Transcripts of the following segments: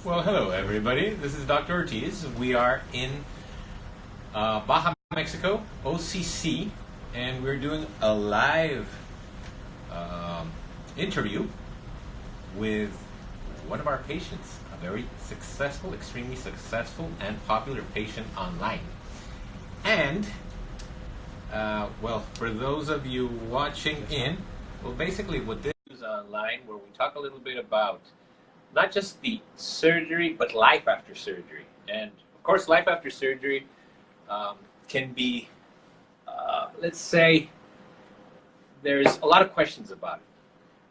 Well, hello everybody. This is Dr. Ortiz. We are in Baja, Mexico, OCC, and we're doing a live interview with one of our patients, a very successful, extremely successful and popular patient online. And, well, for those of you watching in, well, basically what this is online where we talk a little bit about not just the surgery, but life after surgery. And of course, life after surgery can be, let's say, there's a lot of questions about it.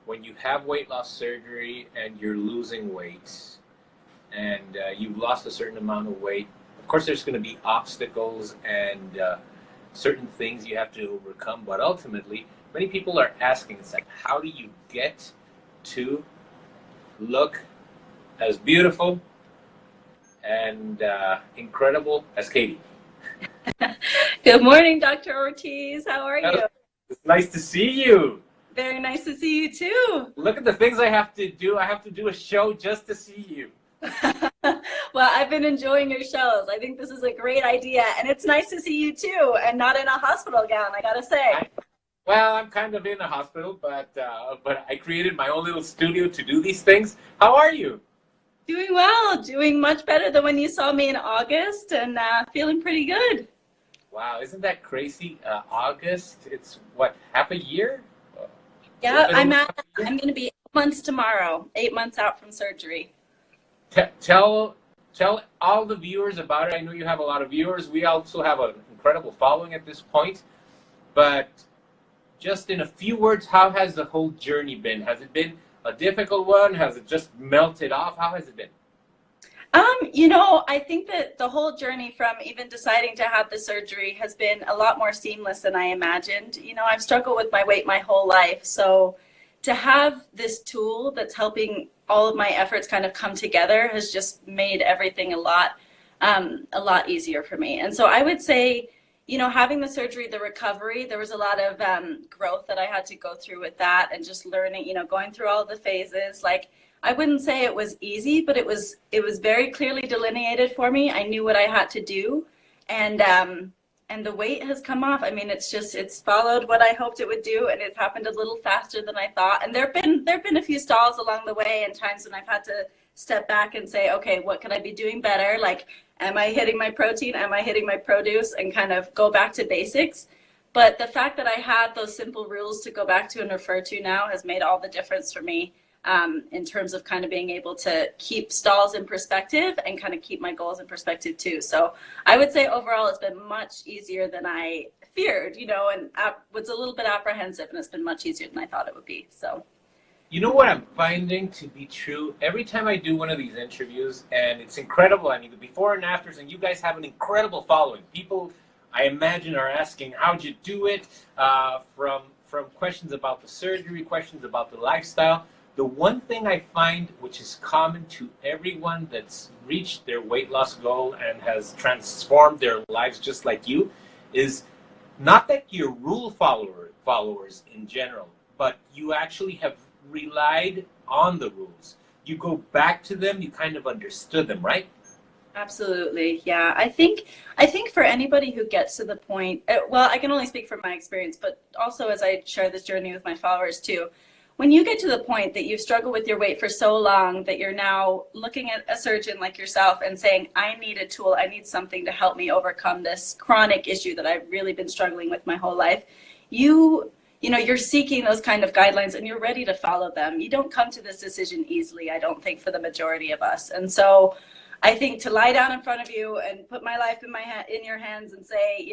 When you have weight loss surgery and you're losing weight and you've lost a certain amount of weight, of course, there's going to be obstacles and certain things you have to overcome. But ultimately, many people are asking, it's like, how do you get to look as beautiful and incredible as Katie? Good morning, Dr. Ortiz. How are you? It's nice to see you. Very nice to see you too. Look at the things I have to do. I have to do a show just to see you. Well, I've been enjoying your shows. I think this is a great idea, and it's nice to see you too, and not in a hospital gown, I gotta say. Well, I'm kind of in a hospital, but I created my own little studio to do these things. How are you? Doing well, doing much better than when you saw me in August, and feeling pretty good. Wow, isn't that crazy? August, it's what, half a year? Yeah, I'm going to be 8 months tomorrow, 8 months out from surgery. Tell all the viewers about it. I know you have a lot of viewers. We also have an incredible following at this point, but just in a few words, how has the whole journey been? Has it been a difficult one? Has it just melted off? How has it been? I think that the whole journey from even deciding to have the surgery has been a lot more seamless than I imagined. I've struggled with my weight my whole life. So to have this tool that's helping all of my efforts kind of come together has just made everything a lot easier for me. And so I would say, having the surgery, the recovery, there was a lot of growth that I had to go through with that, and just learning, going through all the phases. Like, I wouldn't say it was easy, but it was very clearly delineated for me. I knew what I had to do, and the weight has come off. I mean, it's followed what I hoped it would do, and it's happened a little faster than I thought. And there've been a few stalls along the way, and times when I've had to step back and say, okay, what could I be doing better? Like, am I hitting my protein? Am I hitting my produce? And kind of go back to basics. But the fact that I had those simple rules to go back to and refer to now has made all the difference for me, in terms of kind of being able to keep stalls in perspective and kind of keep my goals in perspective too. So I would say overall it's been much easier than I feared, and was a little bit apprehensive, and it's been much easier than I thought it would be. So. You know what I'm finding to be true? Every time I do one of these interviews, and it's incredible, I mean, the before and afters, and you guys have an incredible following. People, I imagine, are asking, how'd you do it? From questions about the surgery, questions about the lifestyle. The one thing I find, which is common to everyone that's reached their weight loss goal and has transformed their lives just like you, is not that you're rule followers in general, but you actually have relied on the rules. You go back to them, you kind of understood them, right? Absolutely. Yeah. I think for anybody who gets to the point, well, I can only speak from my experience, but also as I share this journey with my followers too, when you get to the point that you've struggled with your weight for so long that you're now looking at a surgeon like yourself and saying, I need a tool, I need something to help me overcome this chronic issue that I've really been struggling with my whole life, you're seeking those kind of guidelines and you're ready to follow them. You don't come to this decision easily, I don't think, for the majority of us. And so I think to lie down in front of you and put my life in your hands and say,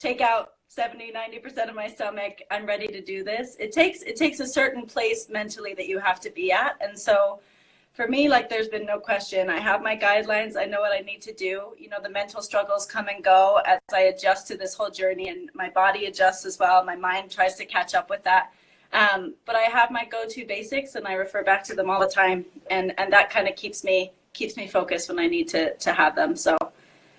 take out 70-90% of my stomach, I'm ready to do this. It takes a certain place mentally that you have to be at. And so for me, like, there's been no question. I have my guidelines. I know what I need to do. The mental struggles come and go as I adjust to this whole journey, and my body adjusts as well. My mind tries to catch up with that. But I have my go-to basics, and I refer back to them all the time. And that kind of keeps me focused when I need to have them. So,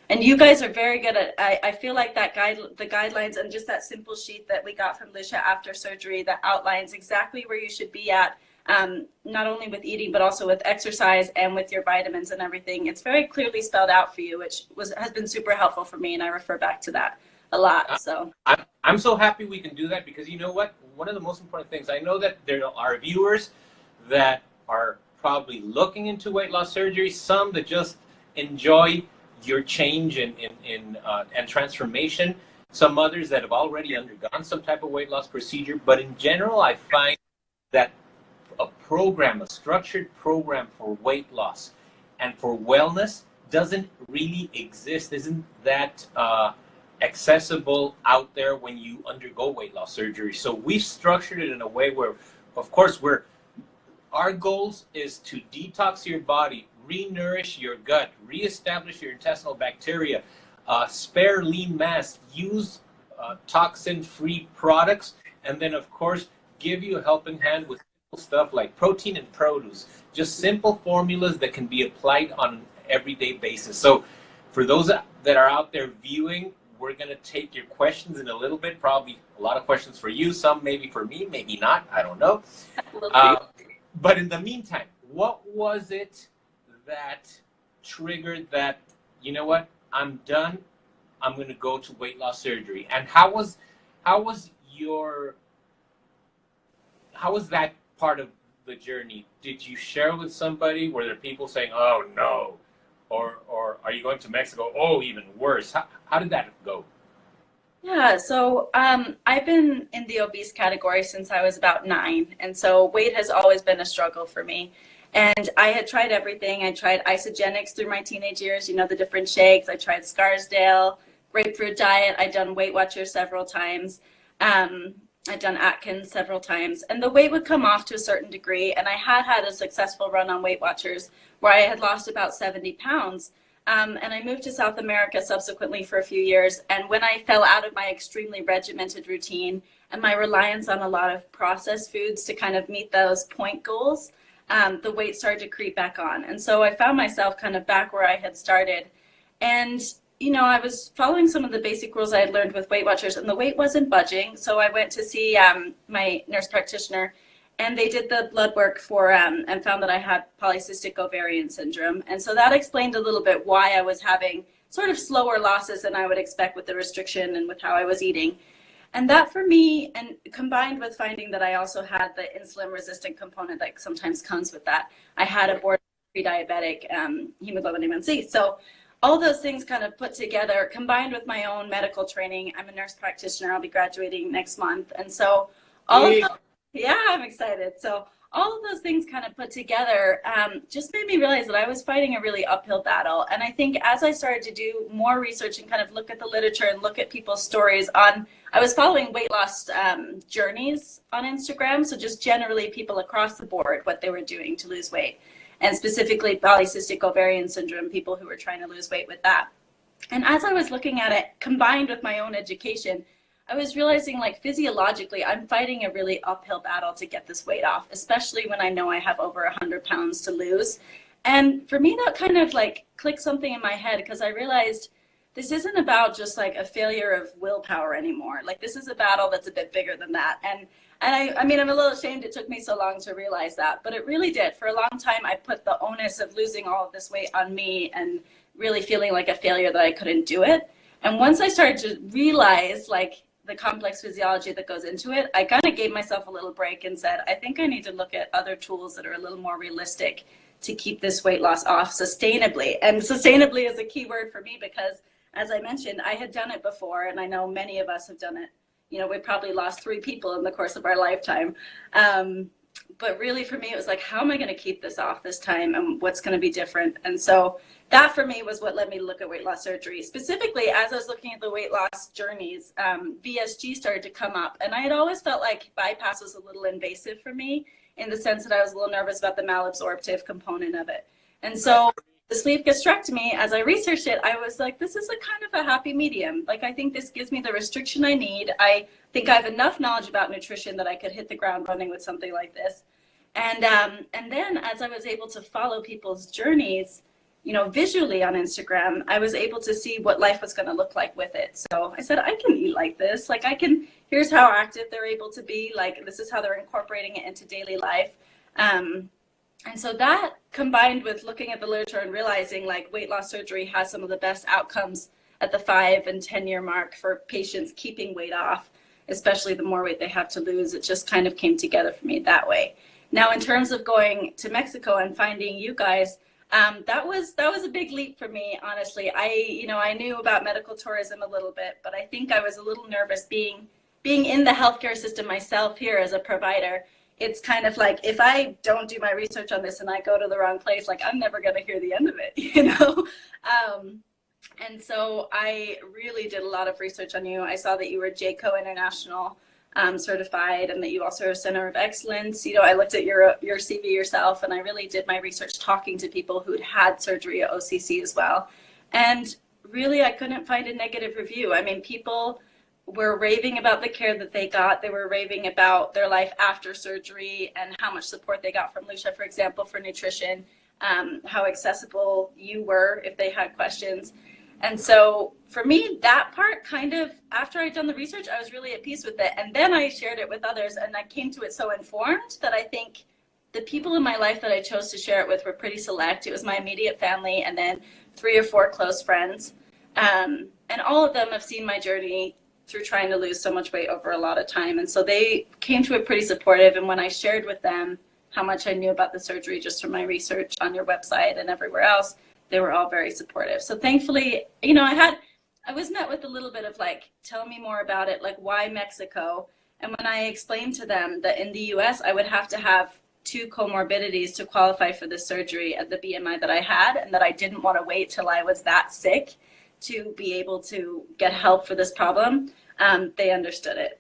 and you guys are very good at, I feel like the guidelines and just that simple sheet that we got from Lisha after surgery that outlines exactly where you should be at not only with eating, but also with exercise and with your vitamins and everything. It's very clearly spelled out for you, which has been super helpful for me. And I refer back to that a lot. So I'm so happy we can do that, because you know what? One of the most important things, I know that there are viewers that are probably looking into weight loss surgery, some that just enjoy your change and transformation, some others that have already undergone some type of weight loss procedure. But in general, I find that a structured program for weight loss and for wellness doesn't really exist, isn't that accessible out there when you undergo weight loss surgery. So we've structured it in a way where, of course, our goals is to detox your body, re-nourish your gut, re-establish your intestinal bacteria, spare lean mass, use toxin-free products, and then, of course, give you a helping hand with stuff like protein and produce, just simple formulas that can be applied on an everyday basis. So for those that are out there viewing, we're going to take your questions in a little bit, probably a lot of questions for you, some maybe for me, maybe not, I don't know. But in the meantime, what was it that triggered that, you know what, I'm done, I'm going to go to weight loss surgery? And how was that part of the journey? Did you share with somebody? Were there people saying, oh no, or are you going to Mexico? Oh, even worse. How did that go? Yeah, so I've been in the obese category since I was about 9, and so weight has always been a struggle for me. And I had tried everything. I tried isogenics through my teenage years, you know, the different shakes. I tried Scarsdale, grapefruit diet. I'd done Weight Watchers several times. I'd done Atkins several times, and the weight would come off to a certain degree. And I had a successful run on Weight Watchers where I had lost about 70 pounds. And I moved to South America subsequently for a few years. And when I fell out of my extremely regimented routine and my reliance on a lot of processed foods to kind of meet those point goals, the weight started to creep back on. And so I found myself kind of back where I had started. And, you know, I was following some of the basic rules I had learned with Weight Watchers, and the weight wasn't budging. So I went to see my nurse practitioner, and they did the blood work for and found that I had polycystic ovarian syndrome. And so that explained a little bit why I was having sort of slower losses than I would expect with the restriction and with how I was eating. And that for me, and combined with finding that I also had the insulin resistant component that sometimes comes with that, I had a borderline pre-diabetic hemoglobin A1C. So all those things kind of put together, combined with my own medical training. I'm a nurse practitioner. I'll be graduating next month. And so all of those, yeah, I'm excited. So all of those things kind of put together just made me realize that I was fighting a really uphill battle. And I think as I started to do more research and kind of look at the literature and look at people's stories I was following weight loss journeys on Instagram. So just generally people across the board, what they were doing to lose weight, and specifically polycystic ovarian syndrome, people who were trying to lose weight with that. And as I was looking at it, combined with my own education, I was realizing, like, physiologically, I'm fighting a really uphill battle to get this weight off, especially when I know I have over 100 pounds to lose. And for me, that kind of like clicked something in my head, because I realized this isn't about just like a failure of willpower anymore. Like, this is a battle that's a bit bigger than that. And I mean, I'm a little ashamed it took me so long to realize that, but it really did. For a long time, I put the onus of losing all of this weight on me and really feeling like a failure that I couldn't do it. And once I started to realize, like, the complex physiology that goes into it, I kind of gave myself a little break and said, I think I need to look at other tools that are a little more realistic to keep this weight loss off sustainably. And sustainably is a key word for me, because as I mentioned, I had done it before, and I know many of us have done it. You know, we probably lost 3 people in the course of our lifetime. But really for me, it was like, how am I going to keep this off this time, and what's going to be different? And so that for me was what led me to look at weight loss surgery. Specifically, as I was looking at the weight loss journeys, VSG started to come up. And I had always felt like bypass was a little invasive for me, in the sense that I was a little nervous about the malabsorptive component of it. And so the sleeve gastrectomy, as I researched it, I was like, this is a kind of a happy medium. Like, I think this gives me the restriction I need. I think I have enough knowledge about nutrition that I could hit the ground running with something like this. And then as I was able to follow people's journeys, you know, visually on Instagram, I was able to see what life was going to look like with it. So I said, I can eat like this. Like, here's how active they're able to be. Like, this is how they're incorporating it into daily life. And so that combined with looking at the literature and realizing like weight loss surgery has some of the best outcomes at the 5 and 10 year mark for patients keeping weight off, especially the more weight they have to lose, it just kind of came together for me that way. Now, in terms of going to Mexico and finding you guys, that was a big leap for me, honestly. I knew about medical tourism a little bit, but I think I was a little nervous being in the healthcare system myself here as a provider. It's kind of like if I don't do my research on this and I go to the wrong place, like I'm never going to hear the end of it, you know? And so I really did a lot of research on you. I saw that you were JCO International certified and that you also are a Center of Excellence. You know, I looked at your CV yourself and I really did my research talking to people who'd had surgery at OCC as well. And really, I couldn't find a negative review. I mean, people were raving about the care that they got. They were raving about their life after surgery and how much support they got from Lucia, for example, for nutrition, how accessible you were if they had questions. And so for me, that part kind of, after I'd done the research, I was really at peace with it. And then I shared it with others and I came to it so informed that I think the people in my life that I chose to share it with were pretty select. It was my immediate family and then 3 or 4 close friends. And all of them have seen my journey through trying to lose so much weight over a lot of time. And so they came to it pretty supportive. And when I shared with them how much I knew about the surgery just from my research on your website and everywhere else, they were all very supportive. So thankfully, you know, I was met with a little bit of like, tell me more about it, like why Mexico? And when I explained to them that in the US, I would have to have 2 comorbidities to qualify for the surgery at the BMI that I had, and that I didn't want to wait till I was that sick to be able to get help for this problem, they understood it.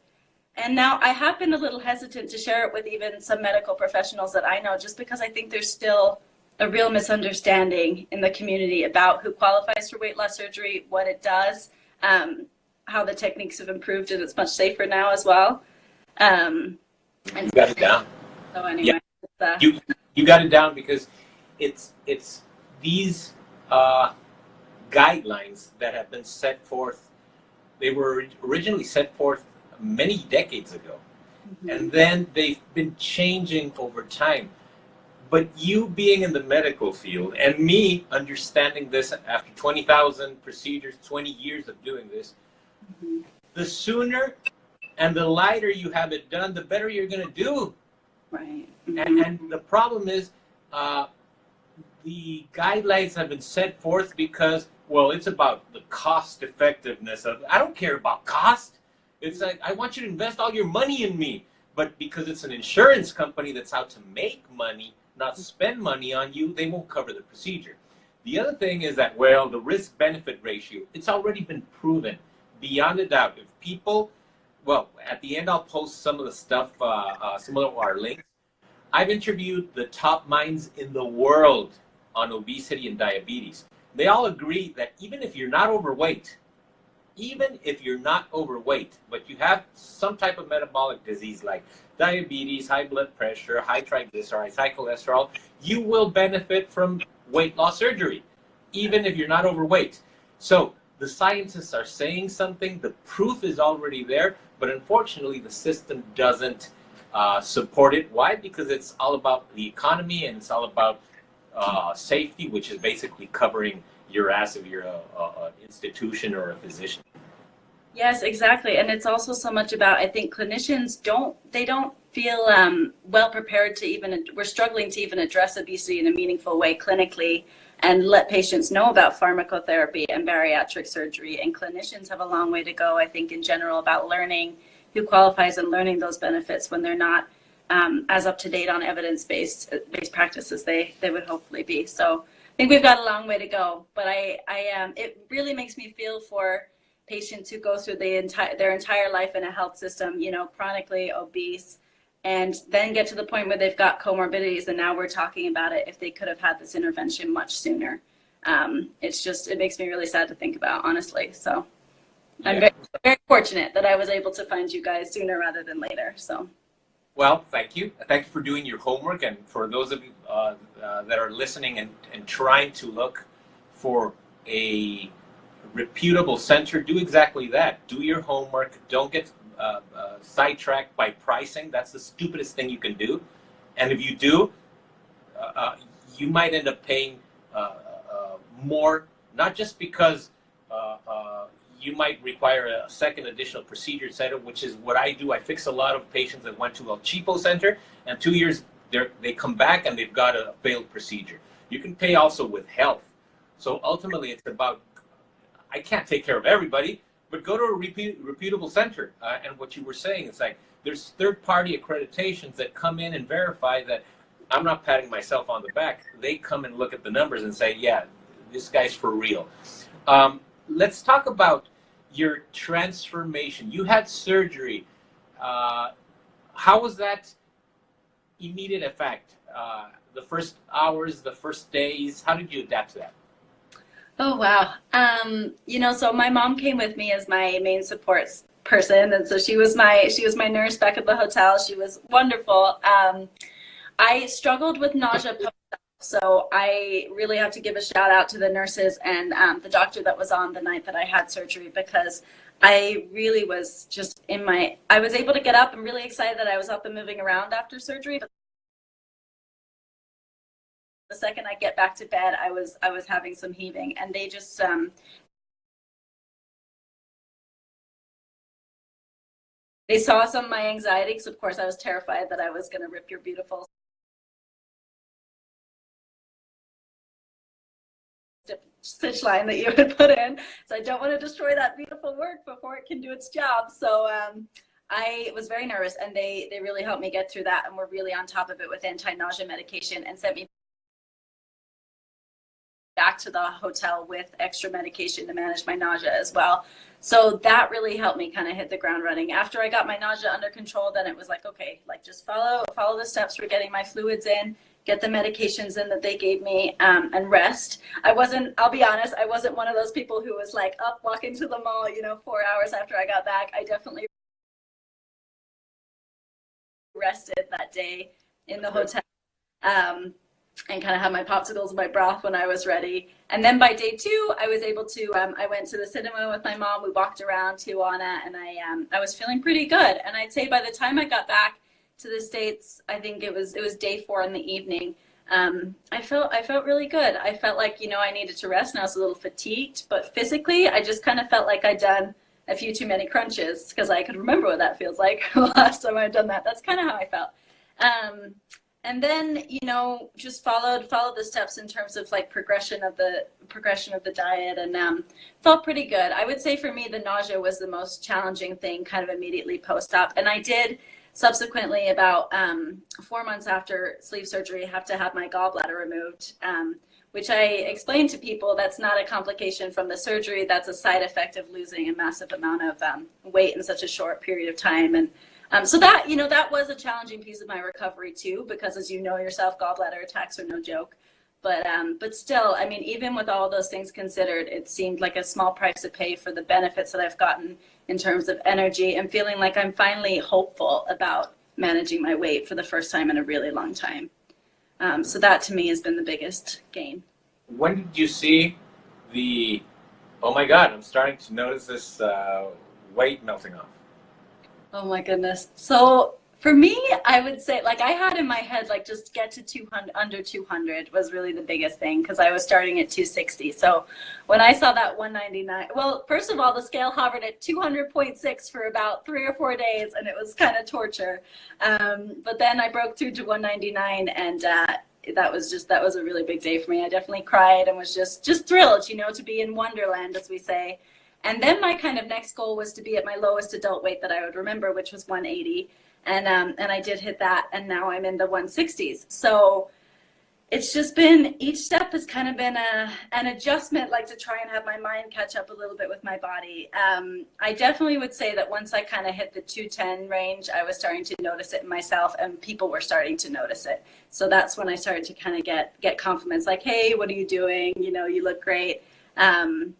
And now I have been a little hesitant to share it with even some medical professionals that I know, just because I think there's still a real misunderstanding in the community about who qualifies for weight loss surgery, what it does, how the techniques have improved, and it's much safer now as well. And you got it down. So anyway, yeah. You got it down because it's these guidelines that have been set forth. They were originally set forth many decades ago, and then they've been changing over time. But you being in the medical field and me understanding this after 20,000 procedures, 20 years of doing this, the sooner and the lighter you have it done, the better you're going to do. Right. And the problem is the guidelines have been set forth because, well, it's about the cost effectiveness of, I don't care about cost. It's like, I want you to invest all your money in me. But because it's an insurance company that's out to make money, not spend money on you, they won't cover the procedure. The other thing is that, well, the risk-benefit ratio, it's already been proven beyond a doubt. If people, well, at the end I'll post some of the stuff, some of our links. I've interviewed the top minds in the world on obesity and diabetes. They all agree that even if you're not overweight, but you have some type of metabolic disease like diabetes, high blood pressure, high triglycerides, high cholesterol, you will benefit from weight loss surgery, even if you're not overweight. So the scientists are saying something, the proof is already there, but unfortunately the system doesn't support it. Why? Because it's all about the economy and it's all about safety, which is basically covering your ass if you're an institution or a physician. Yes, exactly. And it's also so much about, I think clinicians don't feel well prepared to even, we're struggling to even address obesity in a meaningful way clinically and let patients know about pharmacotherapy and bariatric surgery. And clinicians have a long way to go, I think, in general, about learning who qualifies and learning those benefits when they're not as up to date on evidence-based practices they would hopefully be. So I think we've got a long way to go, but it really makes me feel for patients who go through their entire life in a health system, you know, chronically obese, and then get to the point where they've got comorbidities, and now we're talking about it if they could have had this intervention much sooner. It makes me really sad to think about, honestly. So yeah. I'm very, very fortunate that I was able to find you guys sooner rather than later. So. Well, thank you. Thank you for doing your homework, and for those of you that are listening and trying to look for a reputable center, do exactly that. Do your homework. Don't get sidetracked by pricing. That's the stupidest thing you can do. And if you do, you might end up paying more, not just because you might require a second additional procedure center, which is what I do. I fix a lot of patients that went to El Cheapo Center, and 2 years they come back and they've got a failed procedure. You can pay also with health. So ultimately, it's about, I can't take care of everybody, but go to a reputable center. And what you were saying, it's like there's third-party accreditations that come in and verify that I'm not patting myself on the back. They come and look at the numbers and say, yeah, this guy's for real. Let's talk about your transformation. You had surgery. How was that immediate effect? The first hours, the first days, how did you adapt to that? Oh, wow. You know, so my mom came with me as my main support person. And so she was my nurse back at the hotel. She was wonderful. I struggled with nausea post-op, so I really have to give a shout out to the nurses and the doctor that was on the night that I had surgery, because I really was just I was able to get up. I'm really excited that I was up and moving around after surgery. But the second I get back to bed, I was having some heaving, and they just they saw some of my anxiety, because of course I was terrified that I was going to rip your beautiful stitch line that you had put in. So I don't want to destroy that beautiful work before it can do its job. So I was very nervous, and they really helped me get through that, and were really on top of it with anti-nausea medication, and sent me back to the hotel with extra medication to manage my nausea as well. So that really helped me kind of hit the ground running. After I got my nausea under control, then it was like, okay, like just follow the steps for getting my fluids in, get the medications in that they gave me, and rest. I'll be honest, I wasn't one of those people who was like up walking to the mall, 4 hours after I got back. I definitely rested that day in the hotel. And kind of had my popsicles and my broth when I was ready. And then by day 2, I was able to, I went to the cinema with my mom. We walked around Tijuana, and I was feeling pretty good. And I'd say by the time I got back to the States, I think it was day 4 in the evening, I felt really good. I felt like, I needed to rest, and I was a little fatigued, but physically, I just kind of felt like I'd done a few too many crunches, because I could remember what that feels like the last time I'd done that. That's kind of how I felt. And then, just followed the steps in terms of like progression of the diet, and felt pretty good. I would say for me, the nausea was the most challenging thing kind of immediately post-op. And I did subsequently, about 4 months after sleeve surgery, have to have my gallbladder removed, which I explained to people that's not a complication from the surgery. That's a side effect of losing a massive amount of weight in such a short period of time. And so that, that was a challenging piece of my recovery too, because as you know yourself, gallbladder attacks are no joke. But still, I mean, even with all those things considered, it seemed like a small price to pay for the benefits that I've gotten in terms of energy, and feeling like I'm finally hopeful about managing my weight for the first time in a really long time. So that to me has been the biggest gain. When did you see oh my God, I'm starting to notice this weight melting off? Oh my goodness. So for me, I would say, like, I had in my head, like, just get to 200, under 200 was really the biggest thing, because I was starting at 260. So when I saw that 199, well, first of all, the scale hovered at 200.6 for about 3 or 4 days, and it was kind of torture. But then I broke through to 199, and that was a really big day for me. I definitely cried and was just thrilled, to be in Wonderland, as we say. And then my kind of next goal was to be at my lowest adult weight that I would remember, which was 180. And I did hit that, and now I'm in the 160s. So it's just been, each step has kind of been an adjustment, like to try and have my mind catch up a little bit with my body. I definitely would say that once I kind of hit the 210 range, I was starting to notice it in myself, and people were starting to notice it. So that's when I started to kind of get compliments like, hey, what are you doing? You look great. And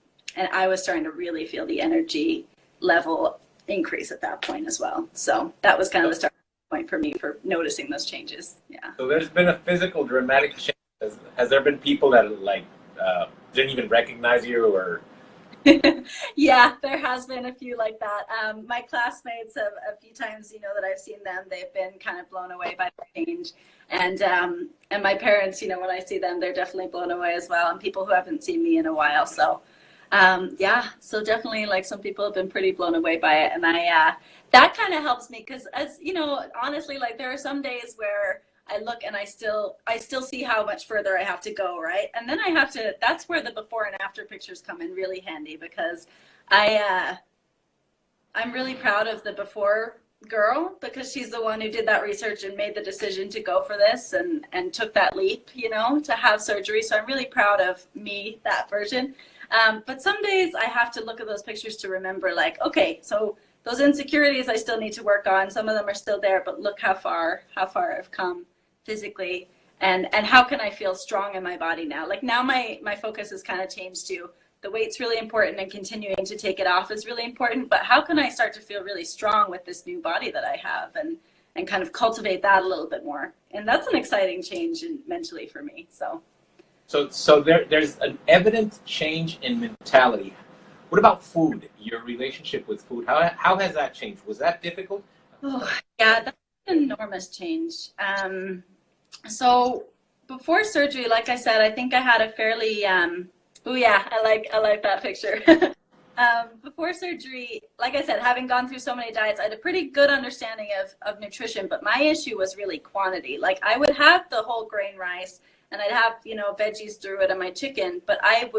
I was starting to really feel the energy level increase at that point as well. So that was kind of the starting point for me for noticing those changes. Yeah. So there's been a physical dramatic change. Has there been people that didn't even recognize you, or? Yeah, there has been a few like that. My classmates have a few times, that I've seen them, they've been kind of blown away by the change. And my parents, you know, when I see them, they're definitely blown away as well, and people who haven't seen me in a while. So yeah, so definitely, like, some people have been pretty blown away by it, and that kind of helps me because, as you know, honestly, like, there are some days where I look and I still see how much further I have to go, right? And then I have to. That's where the before and after pictures come in really handy, because I'm really proud of the before girl, because she's the one who did that research and made the decision to go for this and took that leap, you know, to have surgery. So I'm really proud of me, that version. But some days I have to look at those pictures to remember, like, okay, so those insecurities I still need to work on. Some of them are still there, but look how far I've come physically, and how can I feel strong in my body now? Like, now my focus has kind of changed to the weight's really important, and continuing to take it off is really important, but how can I start to feel really strong with this new body that I have, and kind of cultivate that a little bit more? And that's an exciting change mentally for me. So there's an evident change in mentality. What about food? Your relationship with food, how has that changed? Was that difficult? Oh, yeah, that's an enormous change. So before surgery, like I said, I think I had a fairly oh yeah, I like that picture. Before surgery, like I said, having gone through so many diets, I had a pretty good understanding of nutrition, but my issue was really quantity. Like, I would have the whole grain rice, and I'd have, you know, veggies through it and my chicken, but I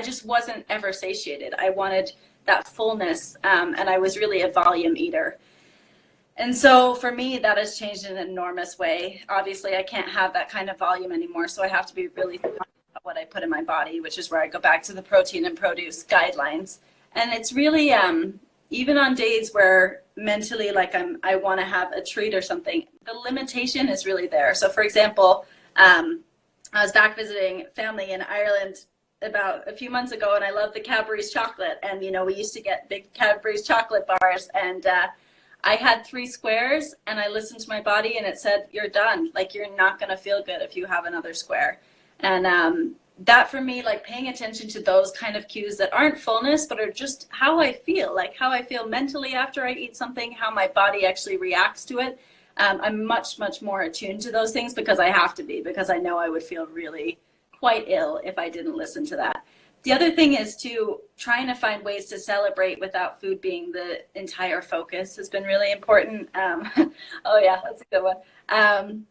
just wasn't ever satiated. I wanted that fullness, and I was really a volume eater. And so for me, that has changed in an enormous way. Obviously, I can't have that kind of volume anymore, so I have to be really thoughtful about what I put in my body, which is where I go back to the protein and produce guidelines. And it's really, even on days where mentally, like, I want to have a treat or something, the limitation is really there. So for example, I was back visiting family in Ireland about a few months ago, and I love the Cadbury's chocolate. And, you know, we used to get big Cadbury's chocolate bars, and I had 3 squares, and I listened to my body, and it said, you're done. Like, you're not going to feel good if you have another square. And that, for me, like, paying attention to those kind of cues that aren't fullness, but are just how I feel, like how I feel mentally after I eat something, how my body actually reacts to it. I'm much, much more attuned to those things, because I have to be, because I know I would feel really quite ill if I didn't listen to that. The other thing is to trying to find ways to celebrate without food being the entire focus has been really important. Oh yeah, that's a good one.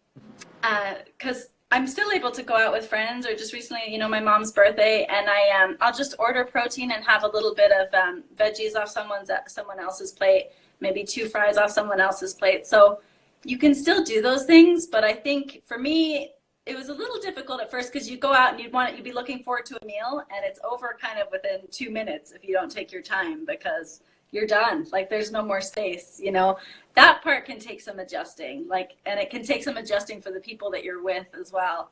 Because I'm still able to go out with friends, or just recently, you know, my mom's birthday, and I'll just order protein and have a little bit of veggies off someone else's plate, maybe 2 fries off someone else's plate. So you can still do those things, but I think for me, it was a little difficult at first, because you go out and you'd be looking forward to a meal, and it's over kind of within 2 minutes if you don't take your time, because you're done. Like, there's no more space, you know. That part can take some adjusting, like, and it can take some adjusting for the people that you're with as well.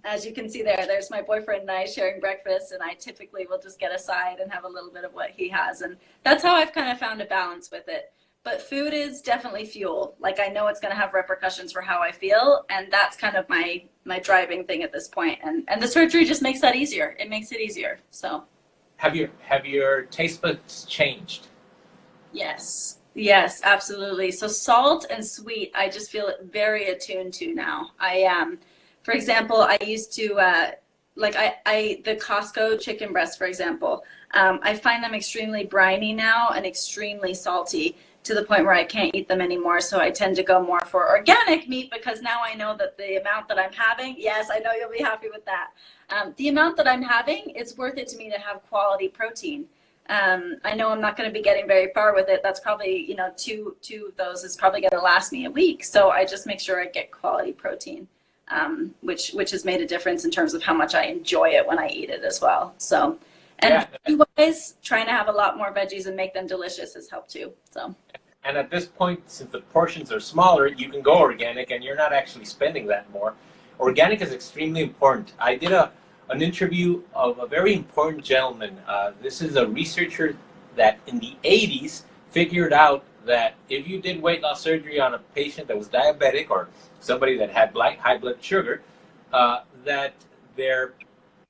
As you can see there's my boyfriend and I sharing breakfast, and I typically will just get a side and have a little bit of what he has, and that's how I've kind of found a balance with it. But food is definitely fuel. Like, I know it's going to have repercussions for how I feel, and that's kind of my driving thing at this point. And the surgery just makes that easier. It makes it easier. So, have your taste buds changed? Yes, absolutely. So salt and sweet, I just feel very attuned to now. For example, I used to the Costco chicken breast, for example. I find them extremely briny now and extremely salty, to the point where I can't eat them anymore. So I tend to go more for organic meat, because now I know that the amount that I'm having, yes, I know you'll be happy with that. The amount that I'm having, it's worth it to me to have quality protein. I know I'm not going to be getting very far with it. That's probably, you know, two of those is probably going to last me a week. So I just make sure I get quality protein, which has made a difference in terms of how much I enjoy it when I eat it as well. So, and food-wise, trying to have a lot more veggies and make them delicious has helped too. So. And at this point, since the portions are smaller, you can go organic, and you're not actually spending that more. Organic is extremely important. I did an interview of a very important gentleman. This is a researcher that in the 80s figured out that if you did weight loss surgery on a patient that was diabetic, or somebody that had high blood sugar, that their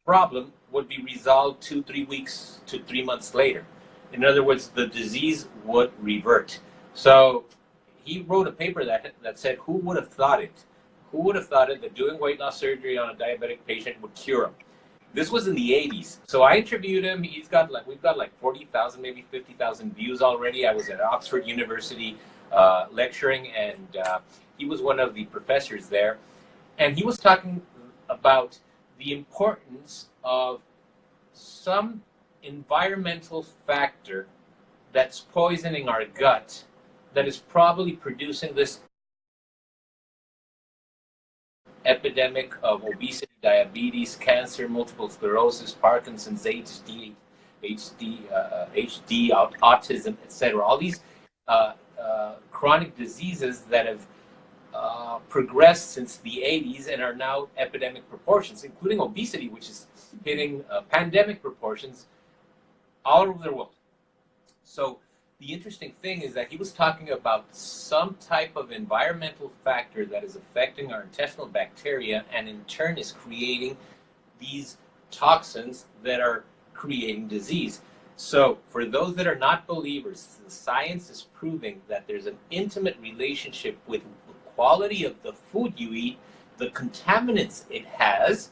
problem would be resolved 2-3 weeks to 3 months later. In other words, the disease would revert. So he wrote a paper that said, who would have thought it, Who would have thought it that doing weight loss surgery on a diabetic patient would cure him? This was in the 80s. So I interviewed him. We've got like 40,000, maybe 50,000 views already. I was at Oxford University lecturing, and he was one of the professors there. And he was talking about the importance of some environmental factor that's poisoning our gut that is probably producing this epidemic of obesity, diabetes, cancer, multiple sclerosis, Parkinson's, HD, autism, etc. All these chronic diseases that have progressed since the 80s and are now epidemic proportions, including obesity, which is hitting pandemic proportions all over the world. So the interesting thing is that he was talking about some type of environmental factor that is affecting our intestinal bacteria and in turn is creating these toxins that are creating disease. So for those that are not believers, the science is proving that there's an intimate relationship with the quality of the food you eat, the contaminants it has,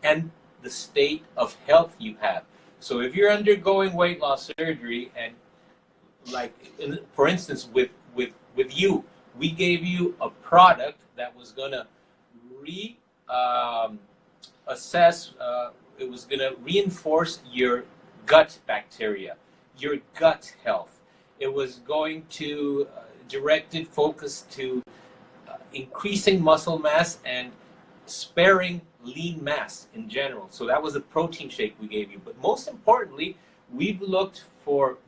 and the state of health you have. So if you're undergoing weight loss surgery and for instance, with you, we gave you a product that was going to assess, it was going to reinforce your gut bacteria, your gut health. It was going to directed focus to increasing muscle mass and sparing lean mass in general. So that was a protein shake we gave you. But most importantly, we've looked for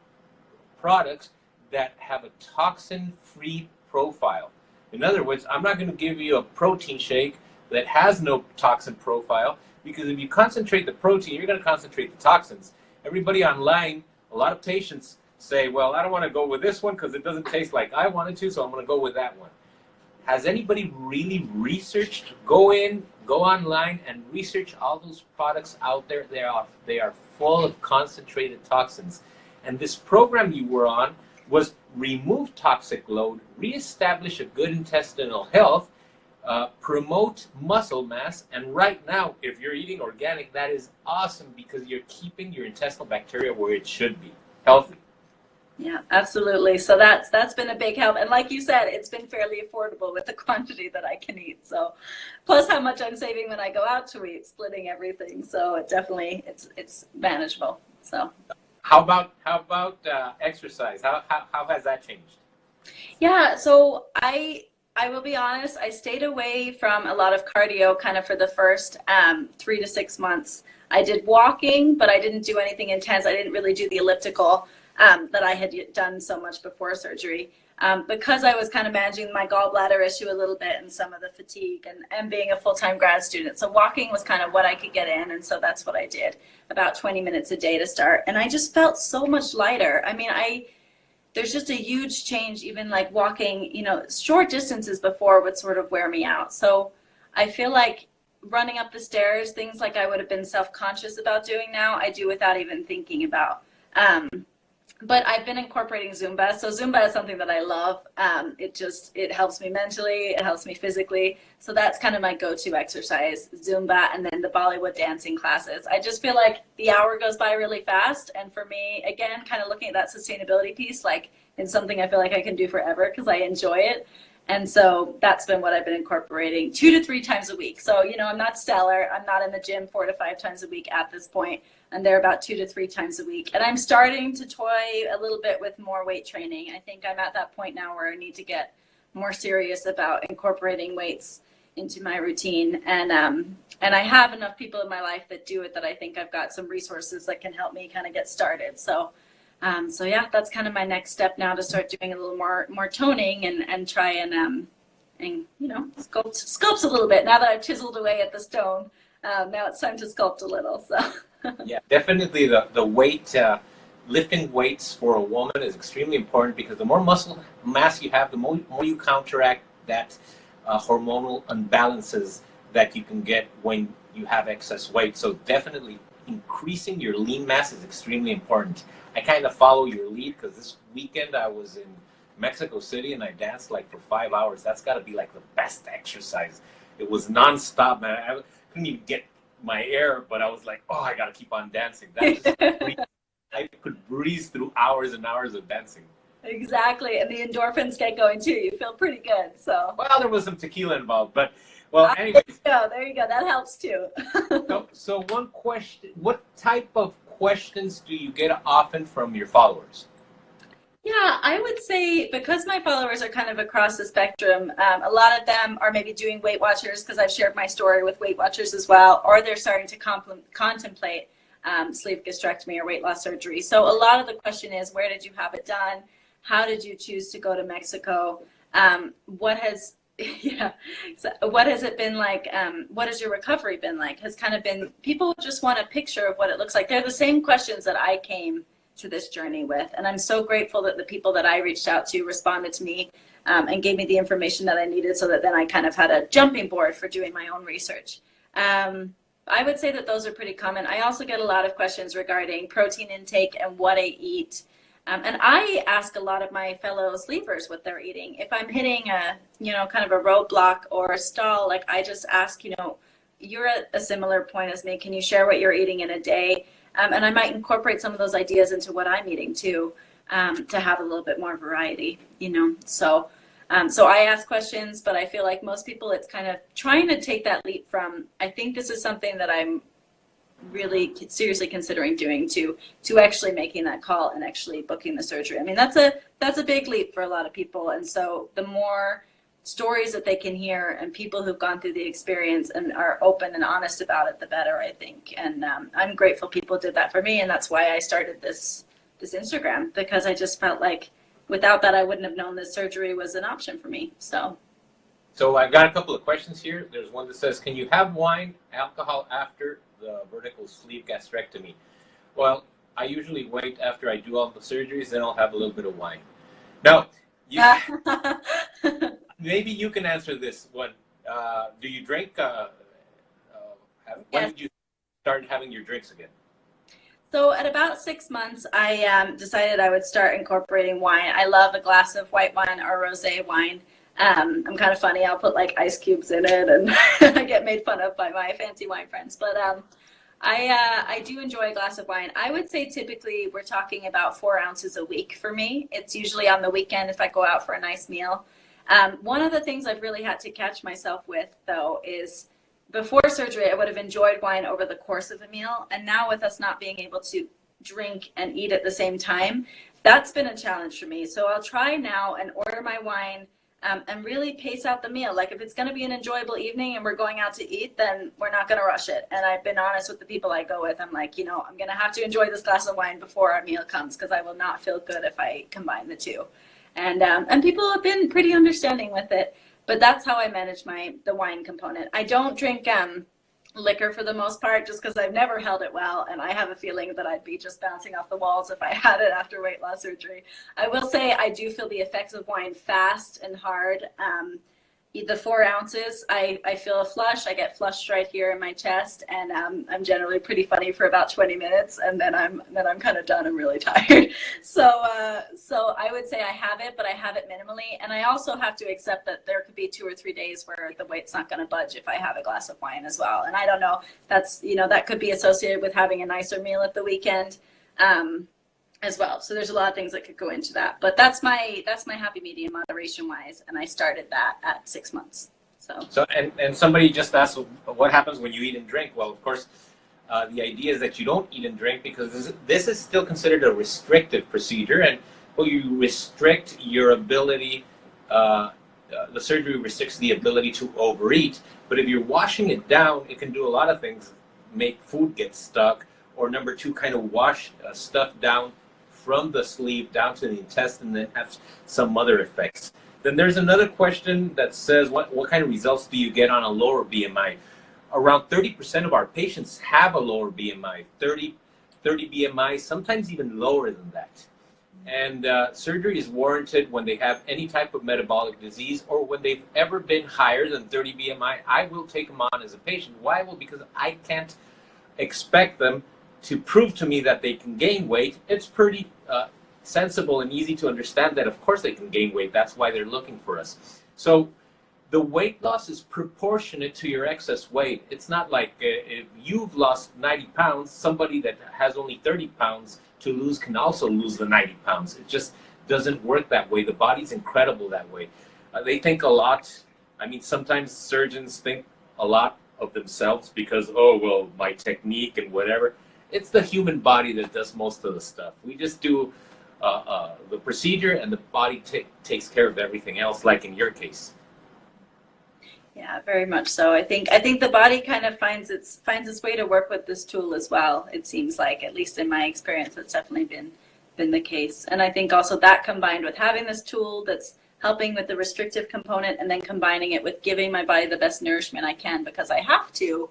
products that have a toxin-free profile. In other words, I'm not going to give you a protein shake that has no toxin profile, because if you concentrate the protein, you're going to concentrate the toxins. Everybody online, a lot of patients say, well, I don't want to go with this one because it doesn't taste like I wanted to, so I'm going to go with that one. Has anybody really researched? Go online and research all those products out there. They are full of concentrated toxins. And this program you were on was remove toxic load, reestablish a good intestinal health, promote muscle mass. And right now, if you're eating organic, that is awesome because you're keeping your intestinal bacteria where it should be, healthy. Yeah, absolutely. So that's been a big help. And like you said, it's been fairly affordable with the quantity that I can eat. So plus how much I'm saving when I go out to eat, splitting everything. So it definitely, it's manageable. So how about exercise? How has that changed? Yeah, so I will be honest, I stayed away from a lot of cardio kind of for the first 3 to 6 months. I did walking, but I didn't do anything intense. I didn't really do the elliptical that I had done so much before surgery, because I was kind of managing my gallbladder issue a little bit and some of the fatigue and being a full-time grad student. So walking was kind of what I could get in, and so that's what I did, about 20 minutes a day to start. And I just felt so much lighter. I mean, there's just a huge change, even like walking, short distances before would sort of wear me out. So I feel like running up the stairs, things like I would have been self-conscious about doing now, I do without even thinking about. But I've been incorporating Zumba. So Zumba is something that I love. It helps me mentally, it helps me physically. So that's kind of my go-to exercise, Zumba, and then the Bollywood dancing classes. I just feel like the hour goes by really fast. And for me, again, kind of looking at that sustainability piece, like it's something I feel like I can do forever because I enjoy it. And so that's been what I've been incorporating 2 to 3 times a week. So, I'm not stellar. I'm not in the gym 4 to 5 times a week at this point. And they're about 2 to 3 times a week. And I'm starting to toy a little bit with more weight training. I think I'm at that point now where I need to get more serious about incorporating weights into my routine. And I have enough people in my life that do it that I think I've got some resources that can help me kind of get started. So yeah, that's kind of my next step now, to start doing a little more toning and try and sculpt a little bit. Now that I've chiseled away at the stone, now it's time to sculpt a little. So yeah, definitely the weight, lifting weights for a woman is extremely important because the more muscle mass you have, the more you counteract that hormonal imbalances that you can get when you have excess weight. So definitely increasing your lean mass is extremely important. I kind of follow your lead because this weekend I was in Mexico City and I danced like for 5 hours. That's got to be like the best exercise. It was nonstop, man. I couldn't even get my air, but I was like, oh, I gotta keep on dancing. That's just I could breeze through hours and hours of dancing. Exactly, and the endorphins get going too. You feel pretty good. So well, there was some tequila involved, but well, anyways. There you go. That helps too. So one question: what type of questions do you get often from your followers? Yeah, I would say because my followers are kind of across the spectrum, a lot of them are maybe doing Weight Watchers because I've shared my story with Weight Watchers as well, or they're starting to contemplate sleeve gastrectomy or weight loss surgery. So a lot of the question is, where did you have it done? How did you choose to go to Mexico? What has so what has it been like? What has your recovery been like? Has kind of been, people just want a picture of what it looks like. They're the same questions that I came to this journey with. And I'm so grateful that the people that I reached out to responded to me and gave me the information that I needed so that then I kind of had a jumping board for doing my own research. I would say that those are pretty common. I also get a lot of questions regarding protein intake and what I eat. And I ask a lot of my fellow sleepers what they're eating. If I'm hitting a, kind of a roadblock or a stall, like I just ask, you're at a similar point as me. Can you share what you're eating in a day? And I might incorporate some of those ideas into what I'm eating too, to have a little bit more variety, So I ask questions, but I feel like most people, it's kind of trying to take that leap from, I think this is something that I'm really seriously considering doing to actually making that call and actually booking the surgery. I mean, that's a big leap for a lot of people. And so the more stories that they can hear and people who've gone through the experience and are open and honest about it, the better, I think. And I'm grateful people did that for me. And that's why I started this Instagram, because I just felt like without that, I wouldn't have known this surgery was an option for me. So I've got a couple of questions here. There's one that says, can you have wine, alcohol after the vertical sleeve gastrectomy? Well, I usually wait after I do all the surgeries, then I'll have a little bit of wine. Now, maybe you can answer this one. Do you drink? When did you start having your drinks again? So at about 6 months, I decided I would start incorporating wine. I love a glass of white wine or rosé wine. I'm kind of funny. I'll put like ice cubes in it, and I get made fun of by my fancy wine friends. But I do enjoy a glass of wine. I would say typically we're talking about 4 ounces a week for me. It's usually on the weekend if I go out for a nice meal. One of the things I've really had to catch myself with, though, is before surgery, I would have enjoyed wine over the course of a meal. And now with us not being able to drink and eat at the same time, that's been a challenge for me. So I'll try now and order my wine and really pace out the meal. Like if it's going to be an enjoyable evening and we're going out to eat, then we're not going to rush it. And I've been honest with the people I go with. I'm like, I'm going to have to enjoy this glass of wine before our meal comes, because I will not feel good if I combine the two. And people have been pretty understanding with it. But that's how I manage the wine component. I don't drink liquor for the most part, just because I've never held it well, and I have a feeling that I'd be just bouncing off the walls if I had it after weight loss surgery. I will say I do feel the effects of wine fast and hard. The 4 ounces, I feel a flush. I get flushed right here in my chest, and I'm generally pretty funny for about 20 minutes, and then I'm kind of done. I'm really tired. So I would say I have it, but I have it minimally, and I also have to accept that there could be 2 or 3 days where the weight's not going to budge if I have a glass of wine as well. And I don't know. That's that could be associated with having a nicer meal at the weekend. As well. So there's a lot of things that could go into that, but that's my happy medium moderation wise, and I started that at 6 months. So and somebody just asked, what happens when you eat and drink? Well, of course, the idea is that you don't eat and drink, because this is still considered a restrictive procedure, and you restrict your ability. The surgery restricts the ability to overeat, but if you're washing it down, it can do a lot of things. Make food get stuck, or number 2, kind of wash stuff down from the sleeve down to the intestine, and have some other effects. Then there's another question that says, what kind of results do you get on a lower BMI? Around 30% of our patients have a lower BMI, 30 BMI, sometimes even lower than that. And surgery is warranted when they have any type of metabolic disease, or when they've ever been higher than 30 BMI. I will take them on as a patient. Why? Well, because I can't expect them to prove to me that they can gain weight. It's pretty sensible and easy to understand that of course they can gain weight. That's why they're looking for us. So the weight loss is proportionate to your excess weight. It's not like if you've lost 90 pounds, somebody that has only 30 pounds to lose can also lose the 90 pounds. It just doesn't work that way. The body's incredible that way. They think a lot. I mean, sometimes surgeons think a lot of themselves because, oh, well, my technique and whatever. It's the human body that does most of the stuff. We just do the procedure, and the body takes care of everything else, like in your case. Yeah, very much so. I think the body kind of finds its way to work with this tool as well. It seems like, at least in my experience, that's definitely been the case. And I think also that combined with having this tool that's helping with the restrictive component, and then combining it with giving my body the best nourishment I can because I have to,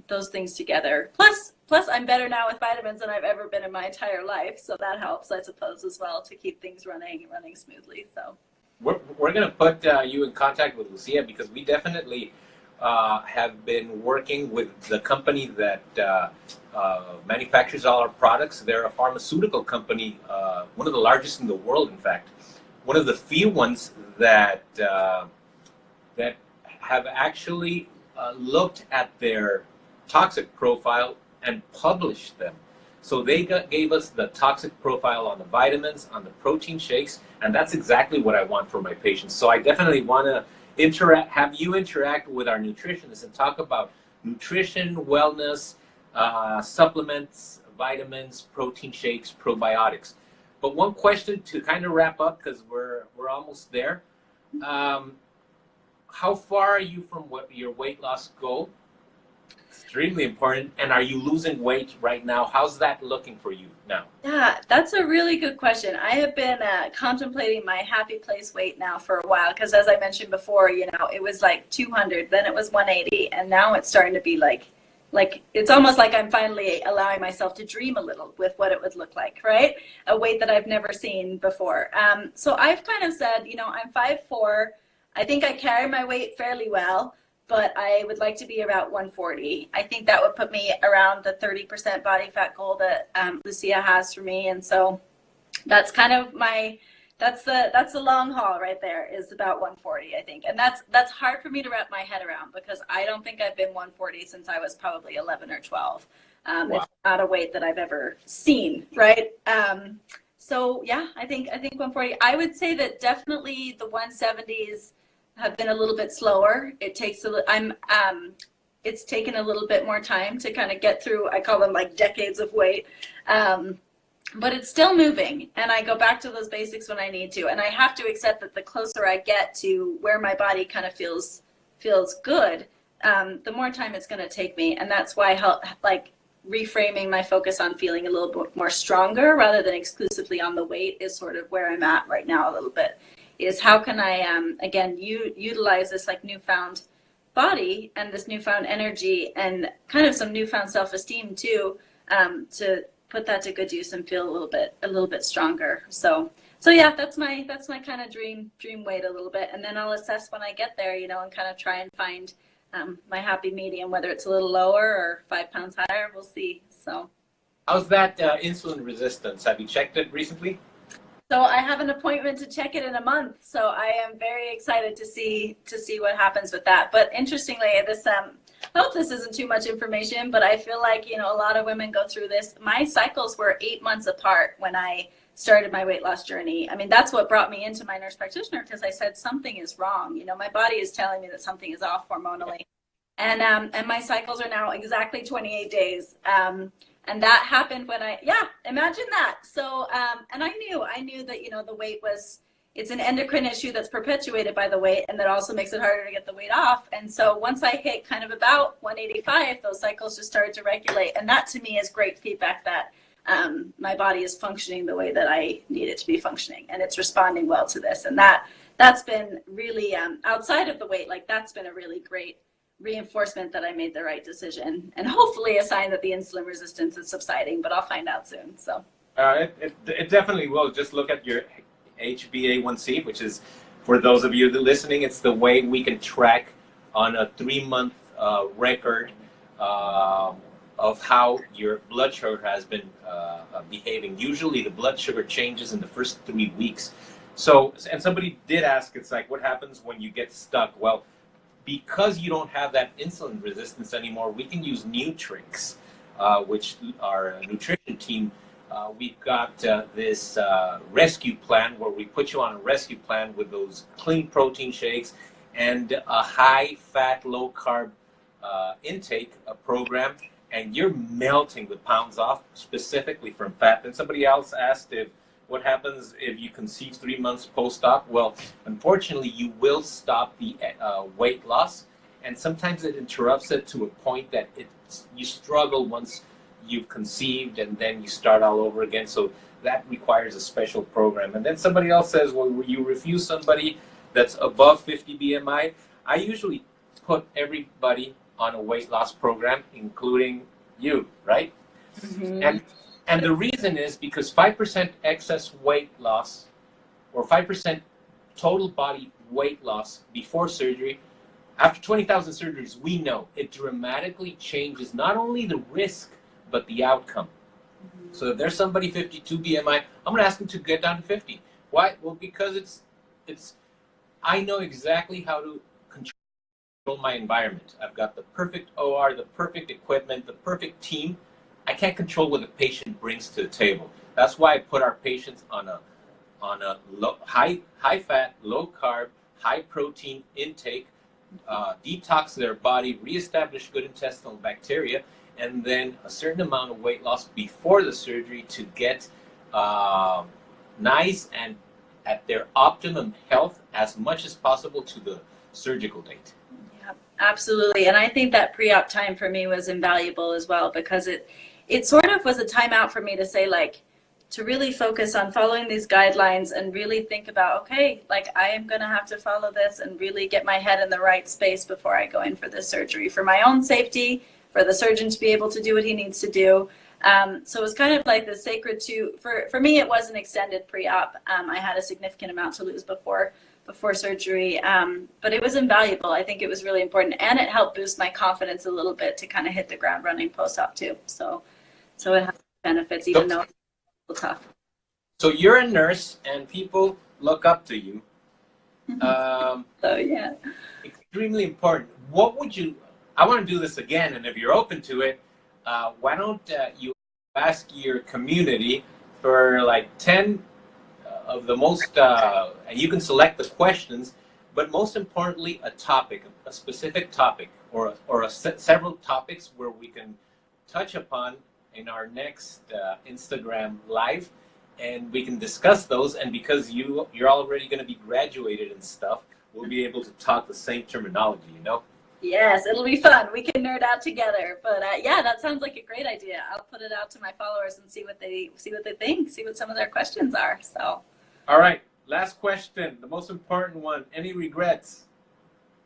those things together. Plus I'm better now with vitamins than I've ever been in my entire life, so that helps, I suppose, as well, to keep things running smoothly. So we're going to put you in contact with Lucia, because we definitely have been working with the company that manufactures all our products. They're a pharmaceutical company, one of the largest in the world, in fact. One of the few ones that that have actually looked at their toxic profile and published them. So they gave us the toxic profile on the vitamins, on the protein shakes, and that's exactly what I want for my patients. So I definitely want to have you interact with our nutritionists and talk about nutrition, wellness, supplements, vitamins, protein shakes, probiotics. But one question to kind of wrap up, because we're almost there. How far are you from your weight loss goal? Extremely important. And are you losing weight right now? How's that looking for you now? yeah, that's a really good question. I have been contemplating my happy place weight now for a while, because as I mentioned before, it was like 200, then it was 180, and now it's starting to be like it's almost like I'm finally allowing myself to dream a little with what it would look like, right? A weight that I've never seen before. So I've kind of said, I'm 5'4". I think I carry my weight fairly well, but I would like to be about 140. I think that would put me around the 30% body fat goal that Lucia has for me. And so that's kind of that's the long haul right there, is about 140, I think. And that's hard for me to wrap my head around, because I don't think I've been 140 since I was probably 11 or 12. Wow. It's not a weight that I've ever seen, right? So yeah, I think 140. I would say that definitely the 170s have been a little bit slower. It's taken a little bit more time to kind of get through, I call them like decades of weight. But it's still moving, and I go back to those basics when I need to. And I have to accept that the closer I get to where my body kind of feels good, the more time it's going to take me. And that's why reframing my focus on feeling a little bit more stronger rather than exclusively on the weight is sort of where I'm at right now a little bit. Is how can I, again, utilize this like newfound body and this newfound energy and kind of some newfound self-esteem too, to put that to good use and feel a little bit stronger. So yeah, that's my kind of dream weight a little bit, and then I'll assess when I get there, and kind of try and find my happy medium, whether it's a little lower or 5 pounds higher. We'll see. So how's that insulin resistance? Have you checked it recently? So I have an appointment to check it in a month. So I am very excited to see what happens with that. But interestingly, this I hope this isn't too much information, but I feel like, a lot of women go through this. My cycles were 8 months apart when I started my weight loss journey. I mean, that's what brought me into my nurse practitioner, because I said something is wrong. My body is telling me that something is off hormonally. And my cycles are now exactly 28 days. And that happened when imagine that. So, and I knew that, the weight it's an endocrine issue that's perpetuated by the weight, and that also makes it harder to get the weight off. And so once I hit kind of about 185, those cycles just started to regulate. And that to me is great feedback that my body is functioning the way that I need it to be functioning, and it's responding well to this. And that's been really, outside of the weight, that's been a really great reinforcement that I made the right decision, and hopefully a sign that the insulin resistance is subsiding, but I'll find out soon. So it definitely will. Just look at your HbA1c, which is, for those of you that are listening, it's the way we can track on a 3-month record of how your blood sugar has been behaving. Usually the blood sugar changes in the first 3 weeks. So, and somebody did ask, it's like, what happens when you get stuck? Well, because you don't have that insulin resistance anymore, we can use new tricks, which our nutrition team, we've got this rescue plan where we put you on a rescue plan with those clean protein shakes and a high-fat, low-carb intake program, and you're melting the pounds off specifically from fat. And somebody else asked if what happens if you conceive 3 months post-op. Well, unfortunately, you will stop the weight loss, and sometimes it interrupts it to a point that you struggle once you've conceived, and then you start all over again. So that requires a special program. And then somebody else says, well, will you refuse somebody that's above 50 BMI? I usually put everybody on a weight loss program, including you, right? Mm-hmm. And the reason is because 5% excess weight loss or 5% total body weight loss before surgery, after 20,000 surgeries, we know it dramatically changes not only the risk, but the outcome. Mm-hmm. So if there's somebody 52 BMI, I'm going to ask them to get down to 50. Why? Well, because I know exactly how to control my environment. I've got the perfect OR, the perfect equipment, the perfect team. I can't control what the patient brings to the table. That's why I put our patients on a high fat, low carb, high protein intake, detox their body, reestablish good intestinal bacteria, and then a certain amount of weight loss before the surgery to get nice and at their optimum health as much as possible to the surgical date. Yeah, absolutely. And I think that pre-op time for me was invaluable as well, because it sort of was a timeout for me to say, like, to really focus on following these guidelines and really think about, okay, like, I am going to have to follow this and really get my head in the right space before I go in for this surgery, for my own safety, for the surgeon to be able to do what he needs to do. So it was kind of like the sacred for me, it was an extended pre-op. I had a significant amount to lose before surgery, but it was invaluable. I think it was really important, and it helped boost my confidence a little bit to kind of hit the ground running post-op too. So it has benefits, even though it's a little tough. So you're a nurse, and people look up to you. So yeah, extremely important. What would you? I want to do this again, and if you're open to it, why don't you ask your community for like 10 of the most, and you can select the questions, but most importantly, a topic, a specific topic, or several topics where we can touch upon in our next Instagram live, and we can discuss those. And because you're already going to be graduated and stuff, we'll be able to talk the same terminology, you know? Yes, it'll be fun. We can nerd out together. But yeah, that sounds like a great idea. I'll put it out to my followers and see what they think, see what some of their questions are. So. All right, last question, the most important one. Any regrets?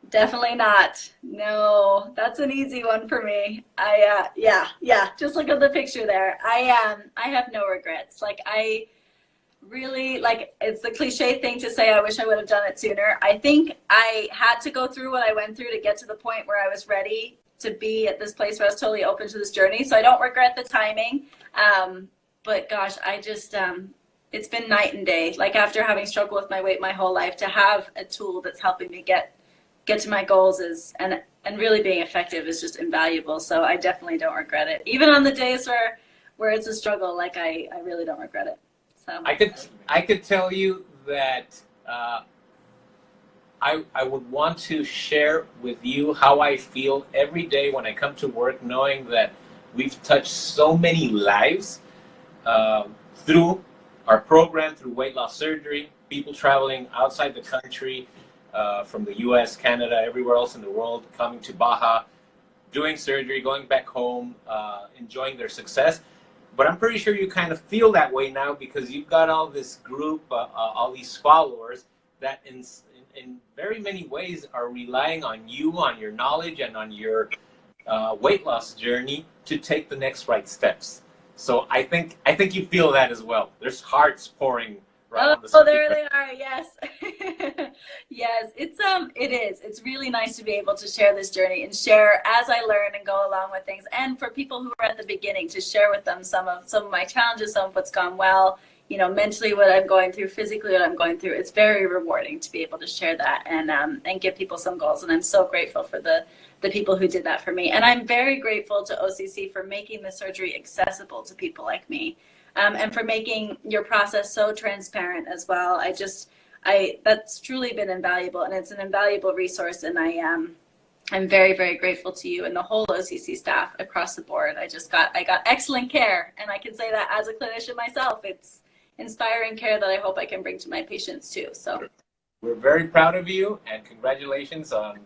Definitely not. No, that's an easy one for me. Yeah. Just look at the picture there. I have no regrets. Like, I really, like, it's the cliche thing to say, I wish I would have done it sooner. I think I had to go through what I went through to get to the point where I was ready to be at this place where I was totally open to this journey. So I don't regret the timing. But gosh, I just, it's been night and day. Like, after having struggled with my weight my whole life, to have a tool that's helping me get to my goals and really being effective is just invaluable. So I definitely don't regret it. Even on the days where it's a struggle, like, I really don't regret it. So I could tell you that I would want to share with you how I feel every day when I come to work, knowing that we've touched so many lives through our program, through weight loss surgery, people traveling outside the country, from the US, Canada, everywhere else in the world, coming to Baja, doing surgery, going back home, enjoying their success. But I'm pretty sure you kind of feel that way now because you've got all this group, all these followers that in very many ways are relying on you, on your knowledge, and on your weight loss journey to take the next right steps. So I think you feel that as well. There's hearts pouring. Right oh, there they are. Yes. Yes, it is. It's really nice to be able to share this journey and share as I learn and go along with things. And for people who are at the beginning, to share with them some of my challenges, some of what's gone well, you know, mentally what I'm going through, physically what I'm going through. It's very rewarding to be able to share that and give people some goals. And I'm so grateful for the people who did that for me. And I'm very grateful to OCC for making the surgery accessible to people like me, and for making your process so transparent as well. That's truly been invaluable, and it's an invaluable resource. And I'm very, very grateful to you and the whole OCC staff across the board. I got excellent care, and I can say that as a clinician myself. It's inspiring care that I hope I can bring to my patients too. So we're very proud of you, and congratulations on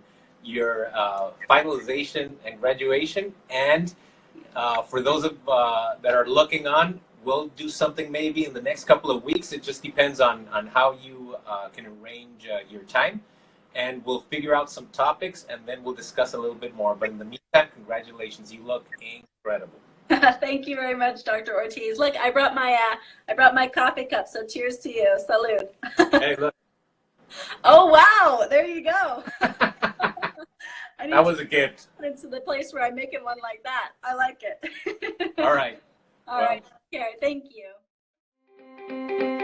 your finalization and graduation. And for those of that are looking on, we'll do something maybe in the next couple of weeks. It just depends on how you can arrange your time. And we'll figure out some topics, and then we'll discuss a little bit more. But in the meantime, congratulations. You look incredible. Thank you very much, Dr. Ortiz. Look, I brought my coffee cup, so cheers to you. Salud. Hey, look. Oh, wow. There you go. That was a gift. It's the place where I'm making one like that. I like it. All right. All right. Take care. Thank you.